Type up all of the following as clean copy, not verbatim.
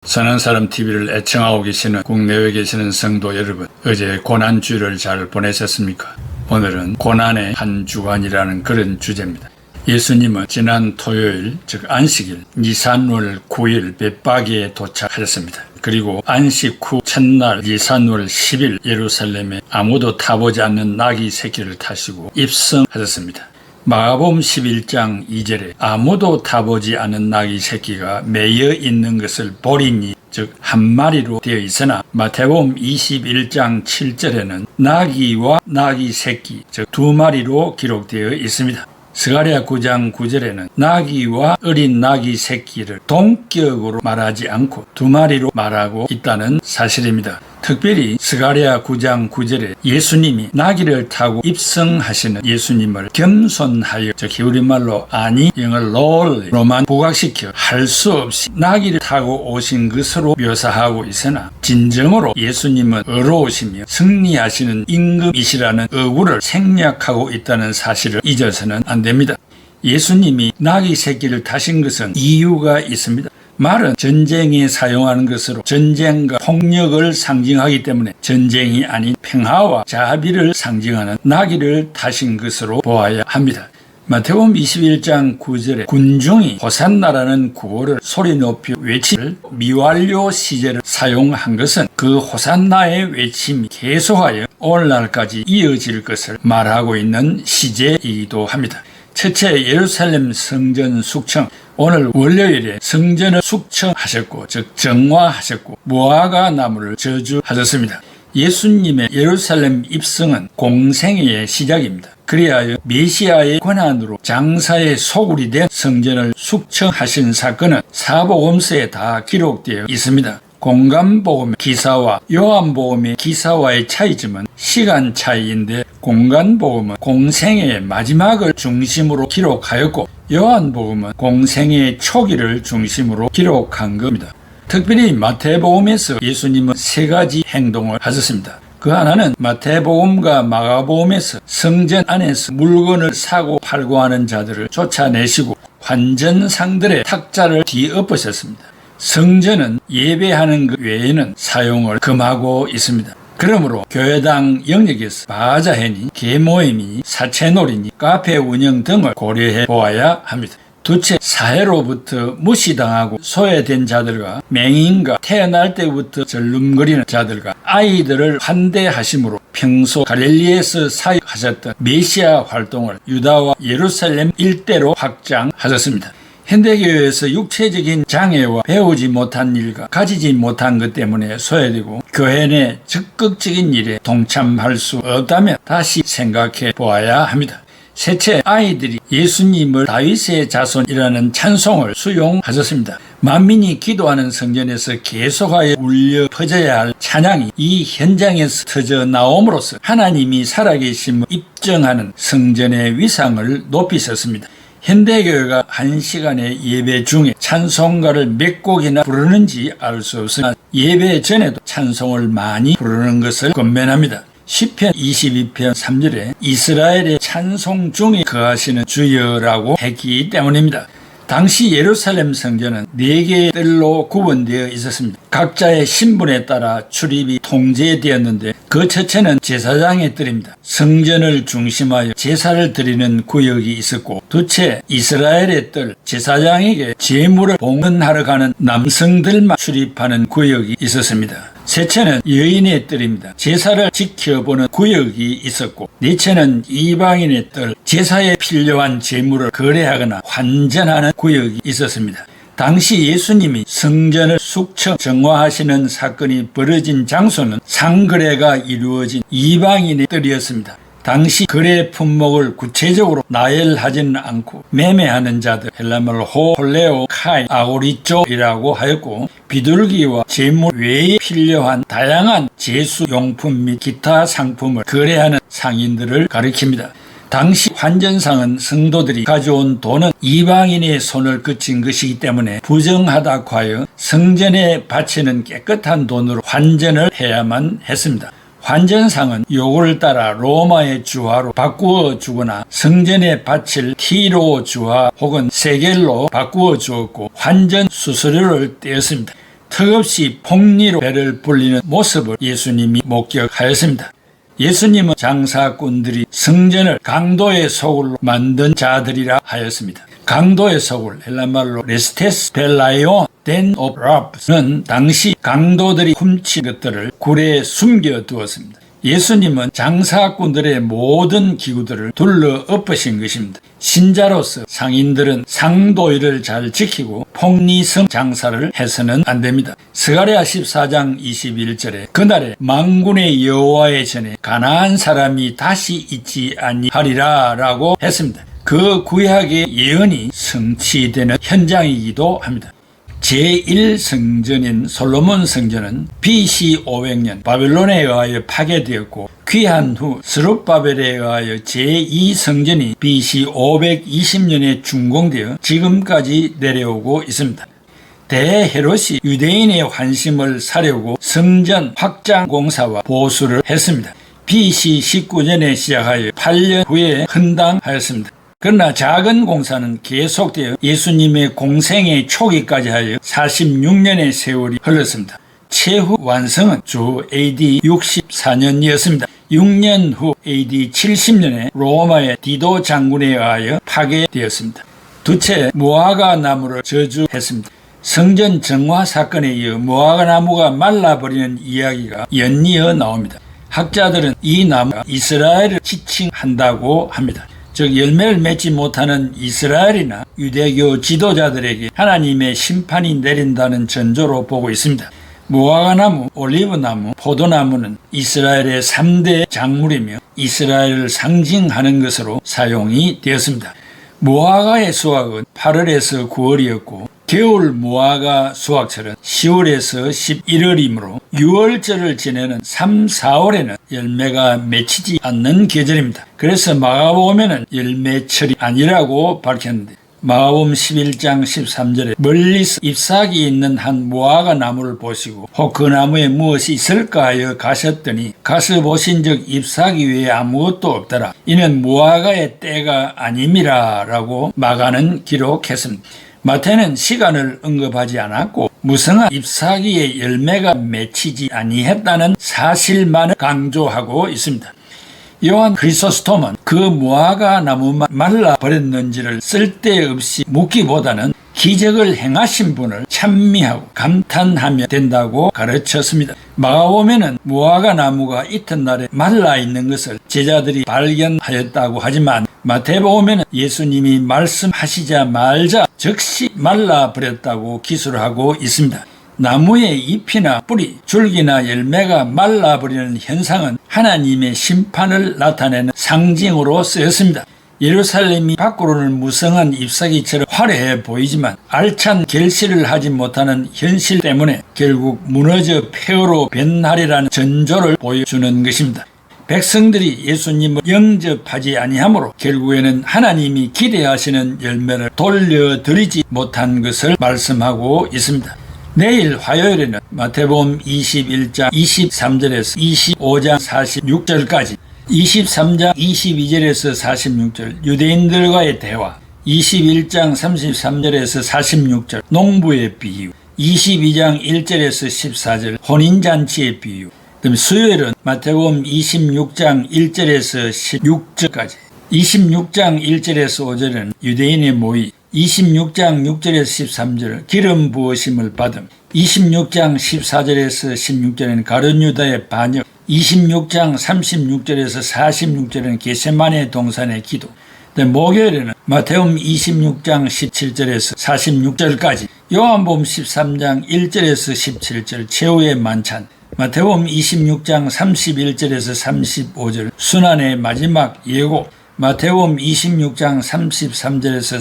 선한 사람 TV를 애청하고 계시는 국내외에 계시는 성도 여러분, 어제 고난주일을 잘 보내셨습니까? 오늘은 고난의 한 주간이라는 그런 주제입니다. 예수님은 지난 토요일, 즉 안식일, 니산월 9일 벳바기에 도착하셨습니다. 그리고 안식 후 첫날 니산월 10일 예루살렘에 아무도 타보지 않는 나귀 새끼를 타시고 입성하셨습니다. 마가복음 11장 2절에 아무도 타보지 않은 나귀 새끼가 매여 있는 것을 보리니, 즉 한 마리로 되어 있으나 마태복음 21장 7절에는 나귀와 나귀 새끼, 즉 두 마리로 기록되어 있습니다. 스가랴 9장 9절에는 나귀와 어린 나귀 새끼를 동격으로 말하지 않고 두 마리로 말하고 있다는 사실입니다. 특별히 스가랴 9장 9절에 예수님이 나귀를 타고 입성하시는 예수님을 겸손하여, 즉 히브리말로 아니, 영어 lowly로만 부각시켜 할 수 없이 나귀를 타고 오신 것으로 묘사하고 있으나, 진정으로 예수님은 의로우시며 승리하시는 임금이시라는 어구를 생략하고 있다는 사실을 잊어서는 안 됩니다. 예수님이 나귀 새끼를 타신 것은 이유가 있습니다. 말은 전쟁에 사용하는 것으로 전쟁과 폭력을 상징하기 때문에 전쟁이 아닌 평화와 자비를 상징하는 나귀를 타신 것으로 보아야 합니다. 마태복음 21장 9절에 군중이 호산나라는 구호를 소리 높여 외칠 미완료 시제를 사용한 것은 그 호산나의 외침이 계속하여 오늘날까지 이어질 것을 말하고 있는 시제이기도 합니다. 첫째, 예루살렘 성전 숙청. 오늘 월요일에 성전을 숙청하셨고, 즉 정화하셨고, 무화과 나무를 저주하셨습니다. 예수님의 예루살렘 입성은 공생애의 시작입니다. 그리하여 메시아의 권한으로 장사의 소굴이 된 성전을 숙청하신 사건은 사복음서에 다 기록되어 있습니다. 공간복음의 기사와 요한복음의 기사와의 차이점은 시간 차이인데, 공간복음은 공생애의 마지막을 중심으로 기록하였고 요한복음은 공생애의 초기를 중심으로 기록한 겁니다. 특별히 마태복음에서 예수님은 세 가지 행동을 하셨습니다. 그 하나는 마태복음과 마가복음에서 성전 안에서 물건을 사고 팔고 하는 자들을 쫓아내시고 환전상들의 탁자를 뒤엎으셨습니다. 성전은 예배하는 것 외에는 사용을 금하고 있습니다. 그러므로 교회당 영역에서 바자회니, 계모임이니, 사채놀이니, 카페 운영 등을 고려해 보아야 합니다. 둘째, 사회로부터 무시당하고 소외된 자들과 맹인과 태어날 때부터 절름거리는 자들과 아이들을 환대하심으로 평소 갈릴리에서 사역하셨던 메시아 활동을 유다와 예루살렘 일대로 확장하셨습니다. 현대교회에서 육체적인 장애와 배우지 못한 일과 가지지 못한 것 때문에 소외되고 교회 내 적극적인 일에 동참할 수 없다면 다시 생각해 보아야 합니다. 셋째, 아이들이 예수님을 다윗의 자손이라는 찬송을 수용하셨습니다. 만민이 기도하는 성전에서 계속하여 울려 퍼져야 할 찬양이 이 현장에서 터져 나옴으로써 하나님이 살아계심을 입증하는 성전의 위상을 높이셨습니다. 현대교회가 한 시간의 예배 중에 찬송가를 몇 곡이나 부르는지 알 수 없으나 예배 전에도 찬송을 많이 부르는 것을 권면합니다. 시편 22편 3절에 이스라엘의 찬송 중에 거하시는 주여라고 했기 때문입니다. 당시 예루살렘 성전은 4개의 뜰로 구분되어 있었습니다. 각자의 신분에 따라 출입이 통제되었는데 그 첫째는 제사장의 뜰입니다. 성전을 중심하여 제사를 드리는 구역이 있었고, 둘째, 이스라엘의 뜰, 제사장에게 제물을 봉헌하러 가는 남성들만 출입하는 구역이 있었습니다. 셋째는 여인의 뜰입니다. 제사를 지켜보는 구역이 있었고, 넷째는 이방인의 뜰, 제사에 필요한 제물을 거래하거나 환전하는 구역이 있었습니다. 당시 예수님이 성전을 숙청 정화하시는 사건이 벌어진 장소는 상거래가 이루어진 이방인의 뜰이었습니다. 당시 거래 품목을 구체적으로 나열하지는 않고 매매하는 자들, 헬라말로 홀레오, 카이, 아고리쪼이라고 하였고, 비둘기와 제물 외에 필요한 다양한 제수용품 및 기타 상품을 거래하는 상인들을 가리킵니다. 당시 환전상은 성도들이 가져온 돈은 이방인의 손을 거친 것이기 때문에 부정하다고 하여 성전에 바치는 깨끗한 돈으로 환전을 해야만 했습니다. 환전상은 요구를 따라 로마의 주화로 바꾸어 주거나 성전에 바칠 티로 주화 혹은 세겔로 바꾸어 주었고 환전 수수료를 떼었습니다. 턱없이 폭리로 배를 불리는 모습을 예수님이 목격하였습니다. 예수님은 장사꾼들이 성전을 강도의 소굴로 만든 자들이라 하였습니다. 강도의 소굴, 헬라말로 레스테스 벨라이온 덴 오브 랍는 당시 강도들이 훔친 것들을 굴에 숨겨두었습니다. 예수님은 장사꾼들의 모든 기구들을 둘러 엎으신 것입니다. 신자로서 상인들은 상도일을 잘 지키고 폭리성 장사를 해서는 안 됩니다. 스가랴 14장 21절에 그날에 만군의 여호와의 전에 가나안 사람이 다시 있지 아니하리라 라고 했습니다. 그 구약의 예언이 성취되는 현장이기도 합니다. 제1성전인 솔로몬 성전은 BC 500년 바벨론에 의하여 파괴되었고 귀한 후 스룹바벨에 의하여 제2성전이 BC 520년에 준공되어 지금까지 내려오고 있습니다. 대헤롯이 유대인의 환심을 사려고 성전 확장 공사와 보수를 했습니다. BC 19년에 시작하여 8년 후에 헌당하였습니다. 그러나 작은 공사는 계속되어 예수님의 공생의 초기까지 하여 46년의 세월이 흘렀습니다. 최후 완성은 주 AD 64년이었습니다. 6년 후 AD 70년에 로마의 디도 장군에 의하여 파괴되었습니다. 두채 무화과 나무를 저주했습니다. 성전 정화 사건에 이어 무화과 나무가 말라버리는 이야기가 연이어 나옵니다. 학자들은 이 나무가 이스라엘을 지칭한다고 합니다. 즉 열매를 맺지 못하는 이스라엘이나 유대교 지도자들에게 하나님의 심판이 내린다는 전조로 보고 있습니다. 무화과나무, 올리브나무, 포도나무는 이스라엘의 3대 작물이며 이스라엘을 상징하는 것으로 사용이 되었습니다. 무화과의 수확은 8월에서 9월이었고 겨울 무화과 수확철은 10월에서 11월이므로 6월절을 지내는 3, 4월에는 열매가 맺히지 않는 계절입니다. 그래서 마가복음에는 열매철이 아니라고 밝혔는데 마가복음 11장 13절에 멀리서 잎사귀 있는 한 무화과 나무를 보시고 혹 그 나무에 무엇이 있을까 하여 가셨더니 가서 보신즉 잎사귀 외에 아무것도 없더라. 이는 무화과의 때가 아님이라 라고 마가는 기록했습니다. 마태는 시간을 언급하지 않았고 무성한 잎사귀의 열매가 맺히지 아니했다는 사실만을 강조하고 있습니다. 요한 크리소스톰은 그 무화과 나무만 말라버렸는지를 쓸데없이 묻기보다는 기적을 행하신 분을 찬미하고 감탄하며 된다고 가르쳤습니다. 마가복음에는 무화과 나무가 이튿날에 말라있는 것을 제자들이 발견하였다고 하지만 마태복음에는 예수님이 말씀하시자마자 즉시 말라버렸다고 기술하고 있습니다. 나무의 잎이나 뿌리, 줄기나 열매가 말라버리는 현상은 하나님의 심판을 나타내는 상징으로 쓰였습니다. 예루살렘이 밖으로는 무성한 잎사귀처럼 화려해 보이지만 알찬 결실을 하지 못하는 현실 때문에 결국 무너져 폐허로 변하리라는 전조를 보여주는 것입니다. 백성들이 예수님을 영접하지 아니하므로 결국에는 하나님이 기대하시는 열매를 돌려드리지 못한 것을 말씀하고 있습니다. 내일 화요일에는 마태복음 21장 23절에서 25장 46절까지 23장 22절에서 46절 유대인들과의 대화 21장 33절에서 46절 농부의 비유 22장 1절에서 14절 혼인잔치의 비유 그다음에 수요일은 마태복음 26장 1절에서 16절까지 26장 1절에서 5절은 유대인의 모의 26장 6절에서 13절 기름 부으심을 받음 26장 14절에서 16절에는 가룟 유다의 반역 26장 36절에서 46절에는 겟세마네 동산의 기도 목요일에는 마태복음 26장 17절에서 46절까지 요한복음 13장 1절에서 17절 최후의 만찬 마태복음 26장 31절에서 35절 순환의 마지막 예고 마태복음 26장 33절에서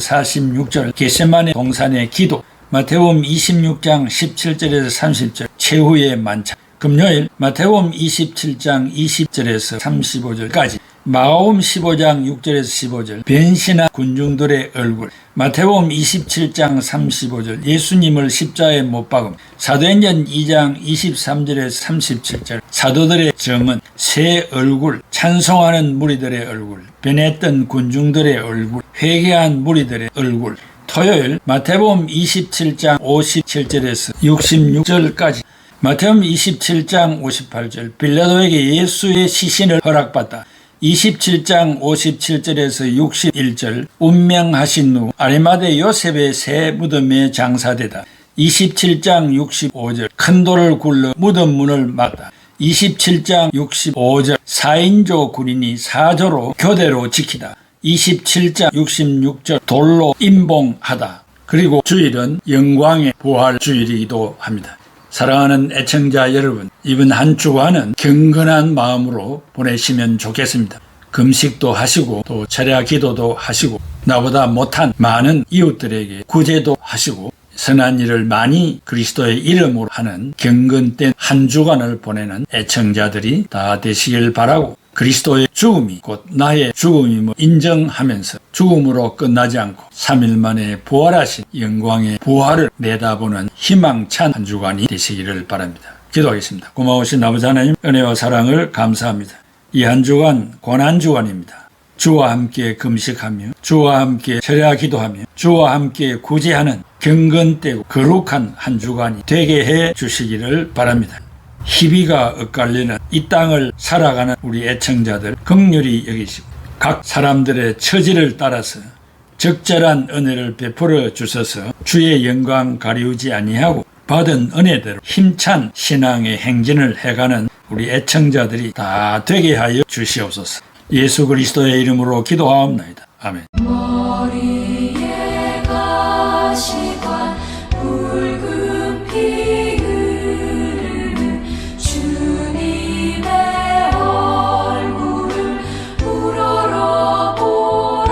46절 겟세마네 동산의 기도 마태복음 26장 17절에서 30절 최후의 만찬 금요일 마태복음 27장 20절에서 35절까지 마가복음 15장 6절에서 15절 변신한 군중들의 얼굴 마태복음 27장 35절 예수님을 십자가에 못 박음 사도행전 2장 23절에서 37절 사도들의 점은 새 얼굴 찬송하는 무리들의 얼굴 변했던 군중들의 얼굴 회개한 무리들의 얼굴 토요일 마태복음 27장 57절에서 66절까지 마태복음 27장 58절 빌라도에게 예수의 시신을 허락받다 27장 57절에서 61절 운명하신 후 아리마대 요셉의 새 무덤에 장사되다 27장 65절 큰 돌을 굴러 무덤 문을 막다 27장 65절 4인조 군인이 4조로 교대로 지키다 27장 66절 돌로 임봉하다. 그리고 주일은 영광의 부활 주일이기도 합니다. 사랑하는 애청자 여러분, 이번 한 주간은 경건한 마음으로 보내시면 좋겠습니다. 금식도 하시고 또 철야 기도도 하시고 나보다 못한 많은 이웃들에게 구제도 하시고 선한 일을 많이 그리스도의 이름으로 하는 경건된 한 주간을 보내는 애청자들이 다 되시길 바라고 그리스도의 죽음이 곧 나의 죽음임을 인정하면서 죽음으로 끝나지 않고 3일 만에 부활하신 영광의 부활을 내다보는 희망찬 한 주간이 되시기를 바랍니다. 기도하겠습니다. 고마우신 아버지 하나님 은혜와 사랑을 감사합니다. 이 한 주간 고난주간입니다. 주와 함께 금식하며 주와 함께 철야 기도하며 주와 함께 구제하는 경건되고 거룩한 한 주간이 되게 해 주시기를 바랍니다. 희비가 엇갈리는 이 땅을 살아가는 우리 애청자들 긍휼히 여기시고 각 사람들의 처지를 따라서 적절한 은혜를 베풀어 주셔서 주의 영광 가리우지 아니하고 받은 은혜대로 힘찬 신앙의 행진을 해가는 우리 애청자들이 다 되게 하여 주시옵소서. 예수 그리스도의 이름으로 기도하옵나이다. 아멘. 머리에 가시관 붉은 피 흐르는 주님의 얼굴을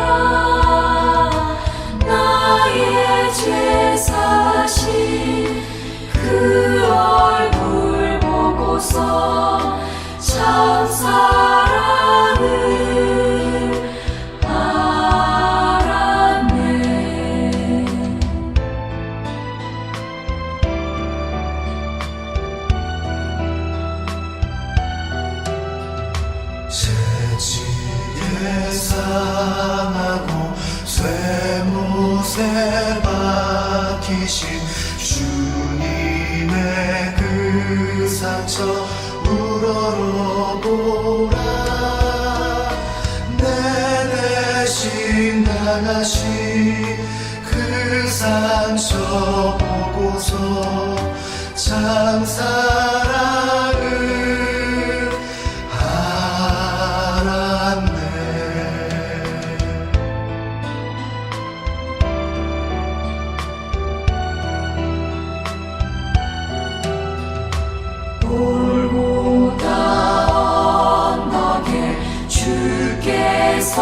우러러보라. 나의 죄 사신 그 얼굴 보고서 참 사랑을 새치에 상하고 쇠못에 박히신 주님의 그 상처 우러러보라. 내 대신 당하신 그 상처 보고서 참 사랑을 골고다 언덕에 주께서